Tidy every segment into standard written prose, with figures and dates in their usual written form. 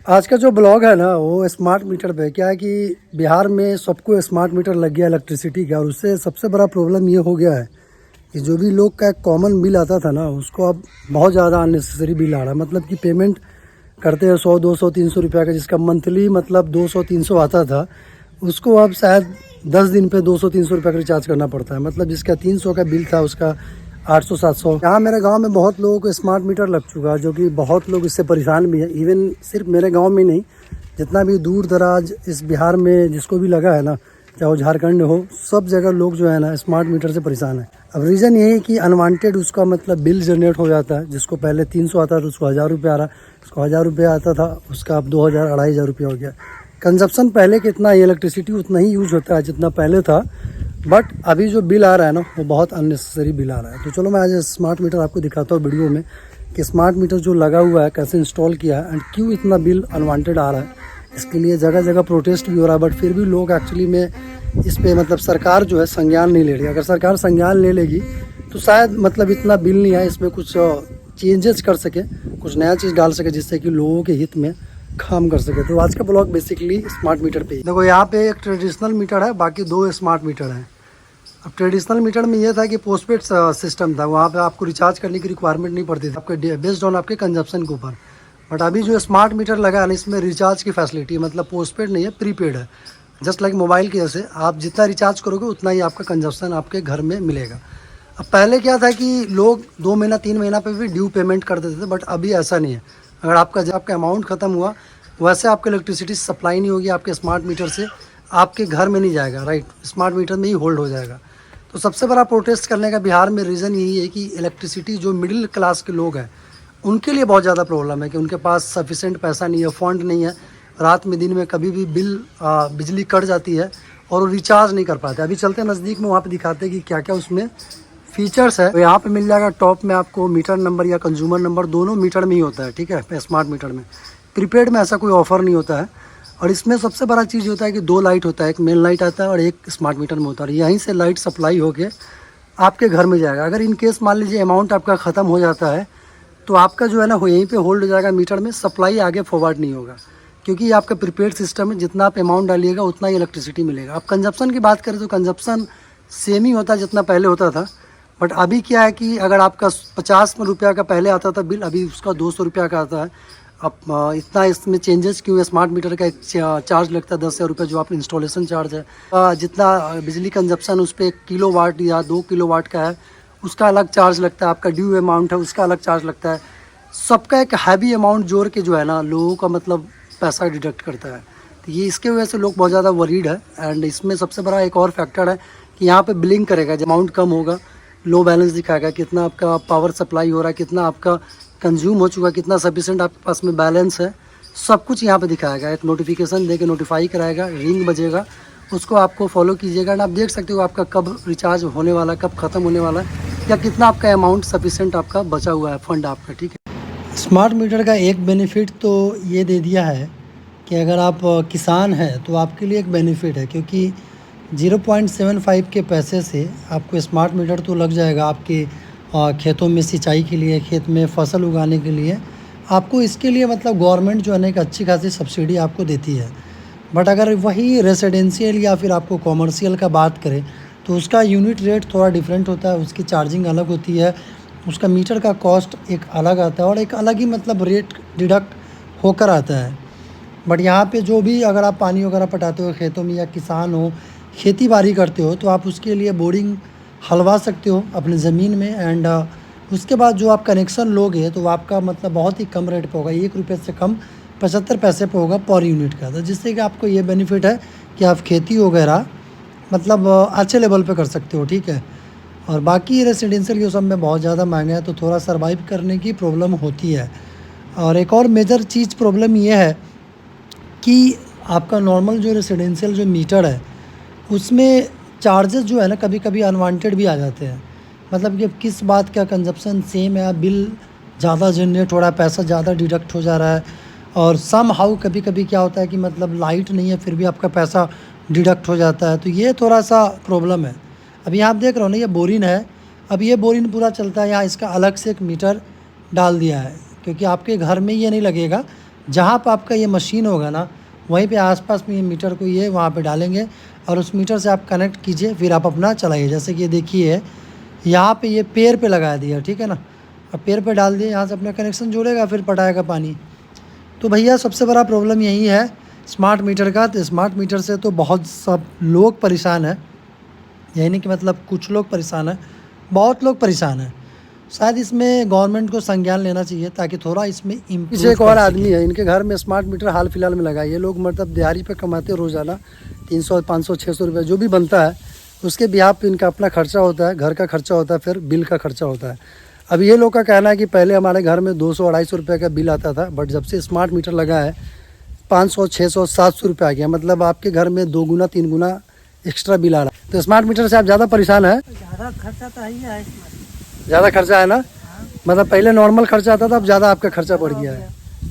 आज का जो ब्लॉग है ना वो स्मार्ट मीटर पे क्या है कि बिहार में सबको स्मार्ट मीटर लग गया इलेक्ट्रिसिटी का। और उससे सबसे बड़ा प्रॉब्लम ये हो गया है कि जो भी लोग का कॉमन बिल आता था ना उसको अब बहुत ज़्यादा अननेसेसरी बिल आ रहा है। मतलब कि पेमेंट करते हैं 100 200 300 रुपया का, जिसका मंथली मतलब 200 300 आता था, उसको अब शायद 10 दिन पे 200 300 रुपये का रिचार्ज करना पड़ता है। मतलब जिसका 300 का बिल था उसका 800 700। यहाँ मेरे गांव में बहुत लोगों को स्मार्ट मीटर लग चुका है, जो कि बहुत लोग इससे परेशान भी हैं। इवन सिर्फ मेरे गांव में नहीं, जितना भी दूर दराज इस बिहार में जिसको भी लगा है ना, चाहे वो झारखंड हो, सब जगह लोग जो है ना स्मार्ट मीटर से परेशान है। अब रीज़न ये है कि अनवांटेड उसका मतलब बिल जनरेट हो जाता है। जिसको पहले 300 आता था उसको 1000 रुपये आ रहा है, उसको 1000 रुपये आता था उसका अब 2000 2500 रुपये हो गया। कंजप्शन पहले कितना इलेक्ट्रिसिटी उतना ही यूज होता है जितना पहले था, बट अभी जो बिल आ रहा है ना वो बहुत अननेसेसरी बिल आ रहा है। तो चलो मैं आज स्मार्ट मीटर आपको दिखाता हूँ वीडियो में कि स्मार्ट मीटर जो लगा हुआ है कैसे इंस्टॉल किया है एंड क्यों इतना बिल अनवांटेड आ रहा है। इसके लिए जगह जगह प्रोटेस्ट भी हो रहा है, बट फिर भी लोग एक्चुअली में इस पे मतलब सरकार जो है संज्ञान नहीं ले रही। अगर सरकार संज्ञान ले लेगी तो शायद मतलब इतना बिल नहीं आए, इसमें कुछ चेंजेस कर सके, कुछ नया चीज़ डाल सके जिससे कि लोगों के हित में काम कर सके। तो आज का ब्लॉग बेसिकली स्मार्ट मीटर पे ही। देखो यहाँ पे एक ट्रेडिशनल मीटर है, बाकी दो स्मार्ट मीटर हैं। अब ट्रेडिशनल मीटर में ये था कि पोस्टपेड सिस्टम था, वहाँ पे आपको रिचार्ज करने की रिक्वायरमेंट नहीं पड़ती थी आपके बेस्ड ऑन आपके कंजप्शन के ऊपर। बट अभी जो स्मार्ट मीटर लगा है ना इसमें रिचार्ज की फैसिलिटी, मतलब पोस्टपेड नहीं है, प्रीपेड है। जस्ट लाइक मोबाइल के जैसे आप जितना रिचार्ज करोगे उतना ही आपका कंजप्शन आपके घर में मिलेगा। अब पहले क्या था कि लोग 2 महीना 3 महीना पे भी ड्यू पेमेंट कर देते थे, बट अभी ऐसा नहीं है। अगर आपका जब आपका अमाउंट ख़त्म हुआ वैसे आपको इलेक्ट्रिसिटी सप्लाई नहीं होगी आपके स्मार्ट मीटर से, आपके घर में नहीं जाएगा, राइट, स्मार्ट मीटर में ही होल्ड हो जाएगा। तो सबसे बड़ा प्रोटेस्ट करने का बिहार में रीज़न यही है कि इलेक्ट्रिसिटी जो मिडिल क्लास के लोग हैं उनके लिए बहुत ज़्यादा प्रॉब्लम है कि उनके पास सफिशेंट पैसा नहीं है, फंड नहीं है। रात में दिन में कभी भी बिजली कट जाती है और वो रिचार्ज नहीं कर पाते। अभी चलते नज़दीक में, वहाँ पे दिखाते हैं कि क्या क्या उसमें फीचर्स है। तो यहाँ पे मिल जाएगा टॉप में आपको मीटर नंबर या कंज्यूमर नंबर, दोनों मीटर में ही होता है, ठीक है, स्मार्ट मीटर में। प्रीपेड में ऐसा कोई ऑफर नहीं होता है। और इसमें सबसे बड़ा चीज़ होता है कि 2 लाइट होता है, एक मेन लाइट आता है और एक स्मार्ट मीटर में होता है। यहीं से लाइट सप्लाई होके आपके घर में जाएगा। अगर इन केस मान लीजिए अमाउंट आपका ख़त्म हो जाता है तो आपका जो है ना वो यहीं पे होल्ड हो जाएगा मीटर में, सप्लाई आगे फॉरवर्ड नहीं होगा, क्योंकि ये आपका प्रीपेड सिस्टम है। जितना आप अमाउंट डालिएगा उतना ही इलेक्ट्रिसिटी मिलेगा। अब कंजप्शन की बात करें तो कंजप्शन सेम ही होता है जितना पहले होता था। बट अभी क्या है कि अगर आपका 50 रुपया का पहले आता था बिल, अभी उसका 200 रुपया का आता है। अब इतना इसमें चेंजेस क्यों है? स्मार्ट मीटर का एक चार्ज लगता है 10,000 रुपये, जो आप इंस्टॉलेशन चार्ज है। जितना बिजली कंजप्शन उस पर 1 किलोवाट या 2 किलोवाट का है उसका अलग चार्ज लगता है। आपका ड्यू अमाउंट है उसका अलग चार्ज लगता है। सबका एक हैवी अमाउंट जोड़ के जो है ना लोगों का मतलब पैसा डिडक्ट करता है। तो ये इसके वजह से लोग बहुत ज़्यादा वरीड है। एंड इसमें सबसे बड़ा एक और फैक्टर है कि यहाँ पे बिलिंग करेगा, जब अमाउंट कम होगा लो बैलेंस दिखाएगा, कितना आपका पावर सप्लाई हो रहा है, कितना आपका कंज्यूम हो चुका है, कितना सफिशेंट आपके पास में बैलेंस है, सब कुछ यहाँ पे दिखाएगा। एक नोटिफिकेशन दे के नोटिफाई कराएगा, रिंग बजेगा, उसको आपको फॉलो कीजिएगा। एंड आप देख सकते हो आपका कब रिचार्ज होने वाला है, कब ख़त्म होने वाला है, या कितना आपका अमाउंट सफिशेंट आपका बचा हुआ है फंड आपका, ठीक है। स्मार्ट मीटर का एक बेनिफिट तो ये दे दिया है कि अगर आप किसान हैं तो आपके लिए एक बेनिफिट है, क्योंकि 0.75 के पैसे से आपको स्मार्ट मीटर तो लग जाएगा आपके खेतों में सिंचाई के लिए, खेत में फसल उगाने के लिए। आपको इसके लिए मतलब गवर्नमेंट जो है ना एक अच्छी खासी सब्सिडी आपको देती है। बट अगर वही रेसिडेंशियल या फिर आपको कॉमर्शियल का बात करें तो उसका यूनिट रेट थोड़ा डिफरेंट होता है, उसकी चार्जिंग अलग होती है, उसका मीटर का कॉस्ट एक अलग आता है और एक अलग ही मतलब रेट डिडक्ट होकर आता है। बट यहाँ पे जो भी अगर आप पानी वगैरह पटाते हो खेतों में या किसान हो, खेती बाड़ी करते हो, तो आप उसके लिए बोरिंग हलवा सकते हो अपनी ज़मीन में। एंड उसके बाद जो आप कनेक्शन लोगे तो आपका मतलब बहुत ही कम रेट पे होगा, 1 रुपये से कम 75 पैसे पे होगा पर यूनिट का। तो जिससे कि आपको ये बेनिफिट है कि आप खेती वगैरह मतलब अच्छे लेवल पे कर सकते हो, ठीक है। और बाकी रेसिडेंशियल ये सब में बहुत ज़्यादा महंगा है तो थोड़ा सर्वाइव करने की प्रॉब्लम होती है। और एक और मेजर चीज़ प्रॉब्लम ये है कि आपका नॉर्मल जो रेसिडेंशियल जो मीटर है उसमें चार्जेस जो है ना कभी कभी अनवांटेड भी आ जाते हैं। मतलब कि अब किस बात का कंजप्शन सेम है, बिल ज़्यादा जनरेट हो रहा है, पैसा ज़्यादा डिडक्ट हो जा रहा है। और सम हाउ कभी कभी क्या होता है कि मतलब लाइट नहीं है फिर भी आपका पैसा डिडक्ट हो जाता है। तो ये थोड़ा सा प्रॉब्लम है। अभी यहाँ आप देख रहे हो ना ये बोरिन है, अब ये बोरिन पूरा चलता है, यहाँ इसका अलग से एक मीटर डाल दिया है, क्योंकि आपके घर में ये नहीं लगेगा, जहाँ पर आपका ये मशीन होगा ना, वहीं पे आसपास में ये मीटर को ये वहाँ पे डालेंगे और उस मीटर से आप कनेक्ट कीजिए, फिर आप अपना चलाइए। जैसे कि ये देखिए यहाँ पे ये पेड़ पे लगा दिया, ठीक है ना, अब पेड़ पे डाल दिए, यहाँ से अपना कनेक्शन जोड़ेगा, फिर पटाएगा पानी। तो भैया सबसे बड़ा प्रॉब्लम यही है स्मार्ट मीटर का। तो स्मार्ट मीटर से तो बहुत सब लोग परेशान हैं, यही नहीं कि मतलब कुछ लोग परेशान हैं, बहुत लोग परेशान हैं। शायद इसमें गवर्नमेंट को संज्ञान लेना चाहिए ताकि थोड़ा इसमें इम्प्रूव। एक और आदमी है, इनके घर में स्मार्ट मीटर हाल फिलहाल में लगा है। ये लोग मतलब दिहाड़ी पे कमाते हैं, रोज़ाना 300 500 600 रुपये जो भी बनता है उसके बिहाफ पे इनका अपना खर्चा होता है, घर का खर्चा होता है, फिर बिल का खर्चा होता है। अब ये लोग का कहना है कि पहले हमारे घर में 200 250 रुपये का बिल आता था, बट जब से स्मार्ट मीटर लगा है 500 600 700 रुपये आ गया। मतलब आपके घर में 2 गुना 3 गुना एक्स्ट्रा बिल आ रहा है। तो स्मार्ट मीटर से आप ज़्यादा परेशान हैं? ज़्यादा खर्चा तो ही है, ज़्यादा खर्चा है ना? मतलब पहले नॉर्मल खर्चा आता था, अब ज़्यादा आपका खर्चा बढ़ गया है।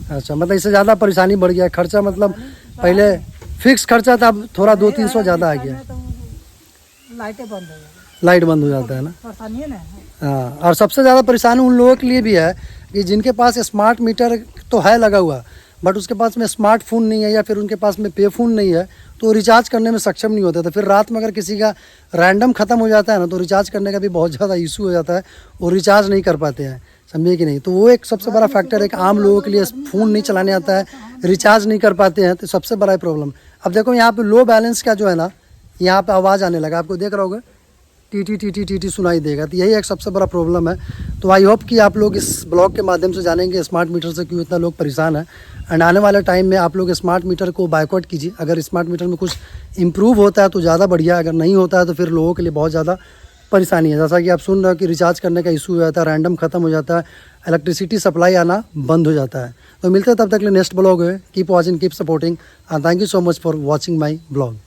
अच्छा, मतलब इससे ज़्यादा परेशानी बढ़ गया है खर्चा। मतलब पहले फिक्स खर्चा था, अब थोड़ा 200-300 ज़्यादा आ गया। लाइटें बंद हो जाती, लाइट बंद हो जाता है ना? परेशानी है ना। हाँ, और सबसे ज़्यादा परेशानी उन लोगों के लिए भी है कि जिनके पास स्मार्ट मीटर तो है लगा हुआ, बट उसके पास में स्मार्टफोन नहीं है या फिर उनके पास में पे फ़ोन नहीं है, तो रिचार्ज करने में सक्षम नहीं होता। तो फिर रात में अगर किसी का रैंडम ख़त्म हो जाता है ना, तो रिचार्ज करने का भी बहुत ज़्यादा इशू हो जाता है, और रिचार्ज नहीं कर पाते हैं, समझे कि नहीं। तो वो एक सबसे बड़ा फैक्टर है कि आम लोगों के लिए फ़ोन नहीं चलाने आता है, रिचार्ज नहीं कर पाते हैं, तो सबसे बड़ा प्रॉब्लम। अब देखो यहाँ पर लो बैलेंस का जो है ना, यहाँ पर आवाज़ आने लगा, आपको देख रहा होगा, टी सुनाई देगा। तो यही एक सबसे बड़ा प्रॉब्लम है। तो आई होप कि आप लोग इस ब्लॉग के माध्यम से जानेंगे स्मार्ट मीटर से क्यों इतना लोग परेशान हैं। एंड आने वाले टाइम में आप लोग स्मार्ट मीटर को बायकॉट कीजिए। अगर स्मार्ट मीटर में कुछ इम्प्रूव होता है तो ज़्यादा बढ़िया, अगर नहीं होता है तो फिर लोगों के लिए बहुत ज़्यादा परेशानी है। जैसा कि आप सुन रहे हो कि रिचार्ज करने का इशू हो जाता है, रैंडम ख़त्म हो जाता है, इलेक्ट्रिसिटी सप्लाई आना बंद हो जाता है। तो मिलते हैं तब तक के लिए नेक्स्ट ब्लॉग है। Keep watching, keep supporting, and thank you so much for watching my blog.